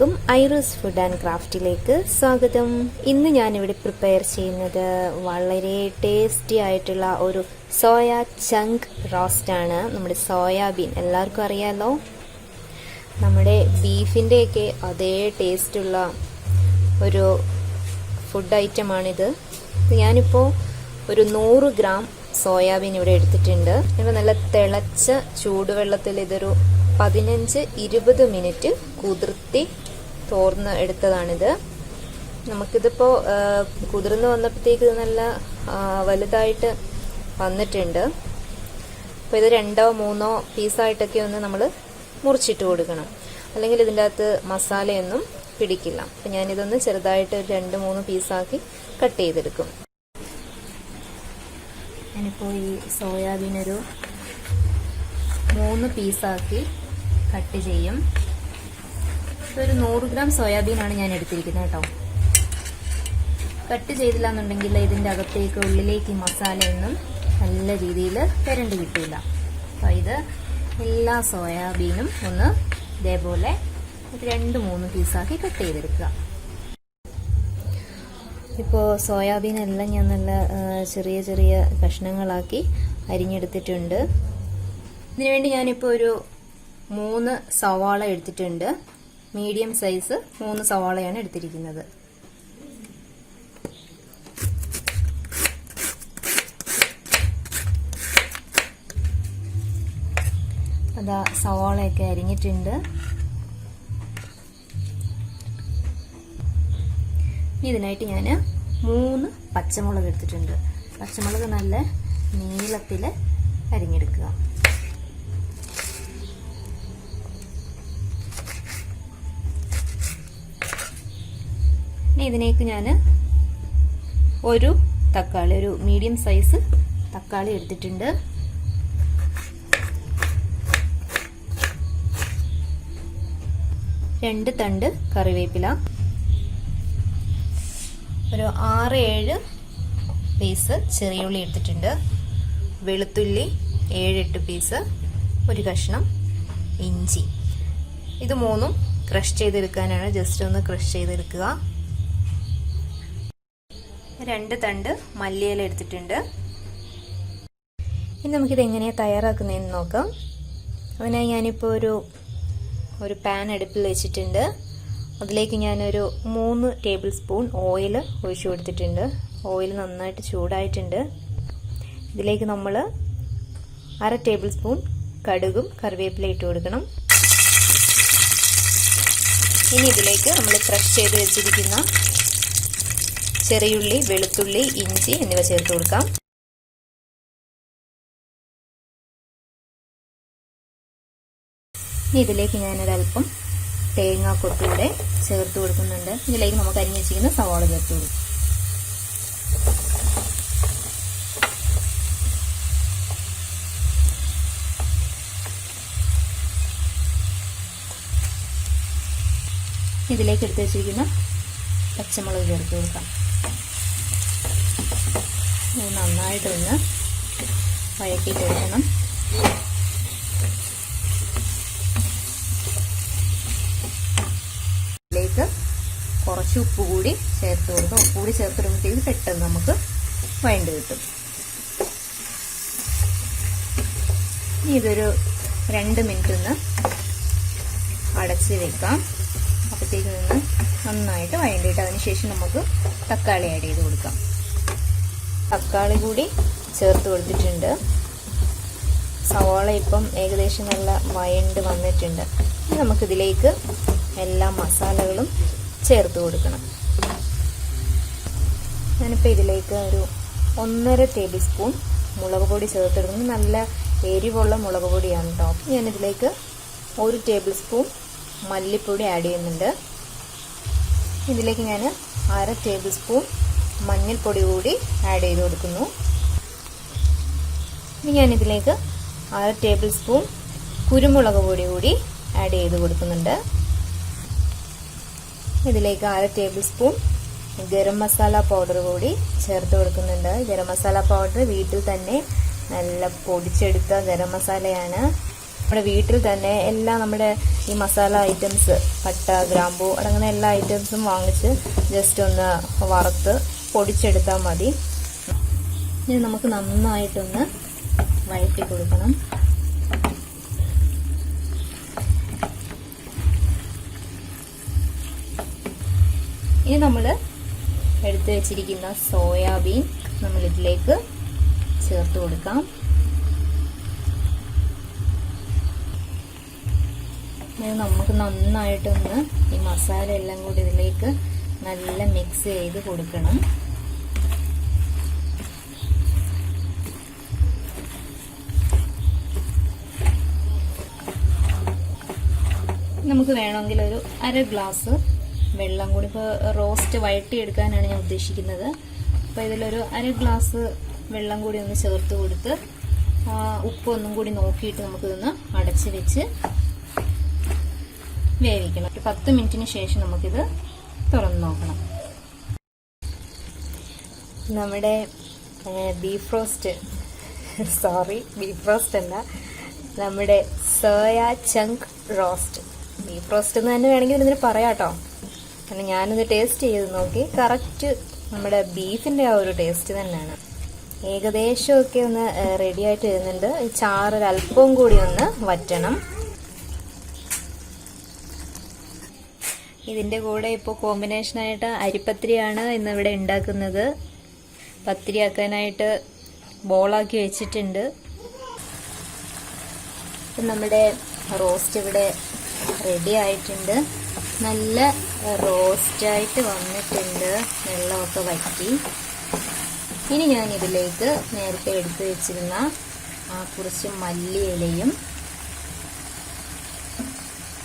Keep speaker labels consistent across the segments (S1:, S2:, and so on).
S1: എല്ലാവർക്കും ഐറൂസ് food and ക്രാഫ്റ്റിലേക്ക് സ്വാഗതം. ഇന്ന് ഞാനിവിടെ പ്രിപ്പയർ ചെയ്യുന്നത് വളരെ ടേസ്റ്റി ആയിട്ടുള്ള ഒരു സോയ ചങ്ക് റോസ്റ്റ് ആണ്. നമ്മുടെ സോയാബീൻ എല്ലാവർക്കും അറിയാലോ, നമ്മുടെ ബീഫിൻ്റെയൊക്കെ അതേ ടേസ്റ്റുള്ള ഒരു ഫുഡ് ഐറ്റമാണിത്. ഞാനിപ്പോൾ ഒരു 100 ഗ്രാം സോയാബീൻ ഇവിടെ എടുത്തിട്ടുണ്ട്. ഇപ്പോൾ നല്ല തിളച്ച ചൂടുവെള്ളത്തിൽ ഇതൊരു 15-20 മിനിറ്റ് കുതിർത്തി തോർന്ന് എടുത്തതാണിത്. നമുക്കിതിപ്പോൾ കുതിർന്ന് വന്നപ്പോഴത്തേക്ക് ഇത് നല്ല വലുതായിട്ട് വന്നിട്ടുണ്ട്. അപ്പോൾ ഇത് 2-3 പീസായിട്ടൊക്കെ ഒന്ന് നമ്മൾ മുറിച്ചിട്ട് കൊടുക്കണം, അല്ലെങ്കിൽ ഇതിൻ്റെ അകത്ത് മസാലയൊന്നും പിടിക്കില്ല. അപ്പം ഞാനിതൊന്ന് ചെറുതായിട്ട് 2-3 പീസാക്കി കട്ട് ചെയ്തെടുക്കും. ഞാനിപ്പോൾ ഈ സോയാബീൻ ഒരു 3 പീസാക്കി കട്ട് ചെയ്യും. ഒരു 100 ഗ്രാം സോയാബീനാണ് ഞാൻ എടുത്തിരിക്കുന്നത് കേട്ടോ. കട്ട് ചെയ്തില്ല എന്നുണ്ടെങ്കിൽ ഇതിൻ്റെ അകത്തേക്ക് ഉള്ളിലേക്ക് മസാലയൊന്നും നല്ല രീതിയിൽ വരണ്ട് കിട്ടില്ല. അപ്പോൾ ഇത് എല്ലാ സോയാബീനും ഒന്ന് ഇതേപോലെ 2-3 പീസാക്കി കട്ട് ചെയ്തെടുക്കുക. ഇപ്പോൾ സോയാബീനെല്ലാം ഞാൻ നല്ല ചെറിയ ചെറിയ കഷ്ണങ്ങളാക്കി അരിഞ്ഞെടുത്തിട്ടുണ്ട്. ഇതിനുവേണ്ടി ഞാനിപ്പോൾ ഒരു 3 സവാള എടുത്തിട്ടുണ്ട്. മീഡിയം സൈസ് 3 സവാളയാണ് എടുത്തിരിക്കുന്നത്. അതാ സവാളയൊക്കെ അരിഞ്ഞിട്ടുണ്ട്. ഇതിനായിട്ട് ഞാൻ 3 പച്ചമുളക് എടുത്തിട്ടുണ്ട്. പച്ചമുളക് നല്ല നീളത്തിൽ അരിഞ്ഞെടുക്കുക. ഇതിനേക്ക് ഞാൻ ഒരു തക്കാളി, ഒരു മീഡിയം സൈസ് തക്കാളി എടുത്തിട്ടുണ്ട്. രണ്ട് തണ്ട് കറിവേപ്പില, ഒരു 6-7 പീസ് ചെറിയുള്ളി എടുത്തിട്ടുണ്ട്. വെളുത്തുള്ളി 7-8 പീസ്, ഒരു കഷ്ണം ഇഞ്ചി. ഇത് 3ഉം ക്രഷ് ചെയ്തെടുക്കാനാണ്. ജസ്റ്റ് ഒന്ന് ക്രഷ് ചെയ്തെടുക്കുക. 2 തണ്ട് മല്ലിയില എടുത്തിട്ടുണ്ട്. ഇനി നമുക്കിത് എങ്ങനെയാണ് തയ്യാറാക്കുന്നതെന്ന് നോക്കാം. അതിനായി ഞാനിപ്പോൾ ഒരു പാൻ അടുപ്പിൽ വെച്ചിട്ടുണ്ട്. അതിലേക്ക് ഞാനൊരു 3 ടേബിൾ സ്പൂൺ ഓയിൽ ഒഴിച്ചു കൊടുത്തിട്ടുണ്ട്. ഓയിൽ നന്നായിട്ട് ചൂടായിട്ടുണ്ട്. ഇതിലേക്ക് നമ്മൾ 1/2 ടേബിൾ സ്പൂൺ കടുകും കറിവേപ്പില ഇട്ട് കൊടുക്കണം. ഇനി ഇതിലേക്ക് നമ്മൾ ക്രഷ് ചെയ്ത് വെച്ചിരിക്കുന്ന ചെറിയുള്ളി, വെളുത്തുള്ളി, ഇഞ്ചി എന്നിവ ചേർത്ത് കൊടുക്കാം. ഇനി ഇതിലേക്ക് ഞാനൊരൽപ്പം തേങ്ങാക്കൊത്തൂടെ ചേർത്ത് കൊടുക്കുന്നുണ്ട്. ഇതിലേക്ക് നമുക്ക് അരിഞ്ഞ് വെച്ചിരിക്കുന്ന സവാള ചേർത്ത് കൊടുക്കും. ഇതിലേക്ക് എടുത്ത് വെച്ചിരിക്കുന്ന പച്ചമുളക് ചേർത്ത് കൊടുക്കാം. നന്നായിട്ടൊന്ന് വഴറ്റിയിട്ടെടുക്കണം. ഇതിലേക്ക് കുറച്ച് ഉപ്പ് കൂടി ചേർത്ത് കൊടുക്കാം. ഉപ്പ് കൂടി ചേർത്തിടുമ്പോഴത്തേക്ക് പെട്ടെന്ന് നമുക്ക് വഴണ്ട് കിട്ടും. ഇതൊരു 2 മിനിറ്റ് ഒന്ന് അടച്ച് വെക്കാം. അപ്പോഴത്തേക്ക് നിന്ന് നന്നായിട്ട് വഴണ്ടിയിട്ട് അതിനുശേഷം നമുക്ക് തക്കാളി ആഡ് ചെയ്ത് കൊടുക്കാം. തക്കാളി കൂടി ചേർത്ത് കൊടുത്തിട്ടുണ്ട്. സവാള ഇപ്പം ഏകദേശം നല്ല വഴണ്ട് വന്നിട്ടുണ്ട്. ഇനി നമുക്കിതിലേക്ക് എല്ലാ മസാലകളും ചേർത്ത് കൊടുക്കണം. ഞാനിപ്പോൾ ഇതിലേക്ക് ഒരു 1.5 ടേബിൾ സ്പൂൺ മുളക് പൊടി ചേർത്തെടുക്കുന്നത്. നല്ല എരിവുള്ള മുളക് പൊടിയാണ് കേട്ടോ. ഞാനിതിലേക്ക് 1 ടേബിൾ സ്പൂൺ മല്ലിപ്പൊടി ആഡ് ചെയ്യുന്നുണ്ട്. ഇതിലേക്ക് ഞാൻ 1/2 ടേബിൾ സ്പൂൺ മഞ്ഞൾപ്പൊടി കൂടി ആഡ് ചെയ്ത് കൊടുക്കുന്നു. ഇനി ഞാനിതിലേക്ക് 1/2 ടേബിൾ സ്പൂൺ കുരുമുളക് പൊടി കൂടി ആഡ് ചെയ്ത് കൊടുക്കുന്നുണ്ട്. ഇതിലേക്ക് 1/2 table spoon garam masala powder കൂടി ചേർത്ത് കൊടുക്കുന്നുണ്ട്. ഗരം മസാല പൗഡർ വീട്ടിൽ തന്നെ നല്ല പൊടിച്ചെടുത്ത ഗരം മസാലയാണ്. നമ്മുടെ വീട്ടിൽ തന്നെ എല്ലാം നമ്മുടെ ഈ മസാല ഐറ്റംസ് പട്ട ഗ്രാമ്പൂ അടങ്ങുന്ന എല്ലാ ഐറ്റംസും വാങ്ങിച്ച് ജസ്റ്റ് ഒന്ന് വറുത്ത് പൊടിച്ചെടുത്താൽ മതി. ഇനി നമുക്ക് നന്നായിട്ടൊന്ന് വഴറ്റി കൊടുക്കണം. ഇനി നമ്മൾ എടുത്തു വെച്ചിരിക്കുന്ന സോയാബീൻ നമ്മൾ ഇതിലേക്ക് ചേർത്ത് കൊടുക്കാം. നമുക്ക് നന്നായിട്ടൊന്ന് ഈ മസാല എല്ലാം കൂടി ഇതിലേക്ക് നല്ല മിക്സ് ചെയ്ത് കൊടുക്കണം. നമുക്ക് വേണമെങ്കിൽ ഒരു 1/2 ഗ്ലാസ് വെള്ളം കൂടി, ഇപ്പോൾ റോസ്റ്റ് വഴറ്റിയെടുക്കാനാണ് ഞാൻ ഉദ്ദേശിക്കുന്നത്. അപ്പോൾ ഇതിലൊരു 1/2 ഗ്ലാസ് വെള്ളം കൂടി ഒന്ന് ചേർത്ത് കൊടുത്ത് ഉപ്പൊന്നും കൂടി നോക്കിയിട്ട് നമുക്കിതൊന്ന് അടച്ച് വെച്ച് വേവിക്കണം. ഒരു 10 മിനിറ്റിന് ശേഷം നമുക്കിത് തുറന്ന് നോക്കണം. നമ്മുടെ ബീഫ് റോസ്റ്റ് അല്ല, നമ്മുടെ സോയ ചങ്ക് റോസ്റ്റ്, ബീഫ് റോസ്റ്റ് എന്ന് തന്നെ വേണമെങ്കിൽ ഇതിന് പറയാം കേട്ടോ. കാരണം ഞാനിത് ടേസ്റ്റ് ചെയ്ത് നോക്കി, കറക്റ്റ് നമ്മുടെ ബീഫിൻ്റെ ആ ഒരു ടേസ്റ്റ് തന്നെയാണ്. ഏകദേശമൊക്കെ ഒന്ന് റെഡി ആയിട്ട് വരുന്നുണ്ട്. ചാറ് അല്പവും കൂടി ഒന്ന് വറ്റണം. ഇതിൻ്റെ കൂടെ ഇപ്പോൾ കോമ്പിനേഷനായിട്ട് അരിപ്പത്തിരിയാണ് ഇന്നിവിടെ ഉണ്ടാക്കുന്നത്. പത്തിരിയാക്കാനായിട്ട് ബോളാക്കി വെച്ചിട്ടുണ്ട്. നമ്മുടെ റോസ്റ്റ് ഇവിടെ റെഡി ആയിട്ടുണ്ട്. നല്ല റോസ്റ്റായിട്ട് വന്നിട്ടുണ്ട്, വെള്ളമൊക്കെ വറ്റി. ഇനി ഞാൻ ഇതിലേക്ക് നേരത്തെ എടുത്തു വെച്ചിരുന്ന കുറച്ച് മല്ലിയിലയും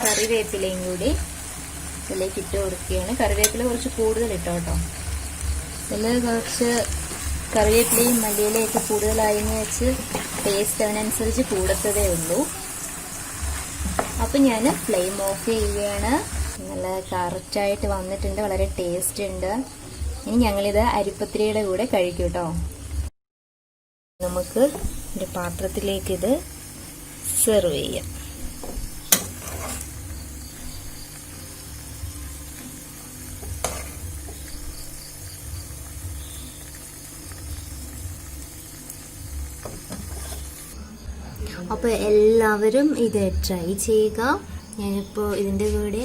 S1: കറിവേപ്പിലയും കൂടി ഇതിലേക്ക് ഇട്ട് കൊടുക്കുകയാണ്. കറിവേപ്പില കുറച്ച് കൂടുതൽ ഇട്ടോ കേട്ടോ. ഇതിൽ കുറച്ച് കറിവേപ്പിലയും മല്ലിയിലയൊക്കെ കൂടുതലായെന്ന് വെച്ച് ടേസ്റ്റ് അതിനനുസരിച്ച് കൂടത്തതേ ഉള്ളൂ. അപ്പം ഞാൻ ഫ്ലെയിം ഓഫ് ചെയ്യുകയാണ്. നല്ല കറക്റ്റായിട്ട് വന്നിട്ടുണ്ട്, വളരെ ടേസ്റ്റ് ഉണ്ട്. ഇനി ഞങ്ങളിത് അരിപ്പത്തിരിയുടെ കൂടെ കഴിക്കും കേട്ടോ. നമുക്ക് ഒരു പാത്രത്തിലേക്ക് ഇത് സെർവ് ചെയ്യാം. അപ്പോൾ എല്ലാവരും ഇത് ട്രൈ ചെയ്യുക. ഞാനിപ്പോൾ ഇതിൻ്റെ കൂടെ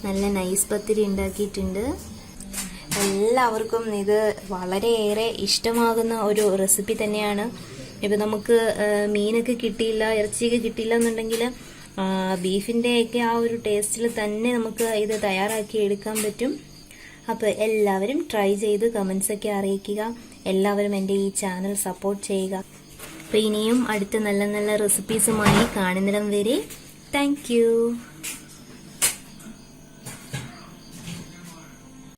S1: നല്ല നൈസ് പത്തിരി ഉണ്ടാക്കിയിട്ടുണ്ട്. എല്ലാവർക്കും ഇത് വളരെയേറെ ഇഷ്ടമാകുന്ന ഒരു റെസിപ്പി തന്നെയാണ്. ഇപ്പം നമുക്ക് മീനൊക്കെ കിട്ടിയില്ല, ഇറച്ചിയൊക്കെ കിട്ടിയില്ല എന്നുണ്ടെങ്കിൽ ബീഫിൻ്റെയൊക്കെ ആ ഒരു ടേസ്റ്റിൽ തന്നെ നമുക്ക് ഇത് തയ്യാറാക്കി എടുക്കാൻ പറ്റും. അപ്പോൾ എല്ലാവരും ട്രൈ ചെയ്ത് കമൻസൊക്കെ അറിയിക്കുക. എല്ലാവരും എൻ്റെ ഈ ചാനൽ സപ്പോർട്ട് ചെയ്യുക. അപ്പോൾ ഇനിയും അടുത്ത നല്ല നല്ല റെസിപ്പീസുമായി കാണുന്നിടം വരെ താങ്ക് യു.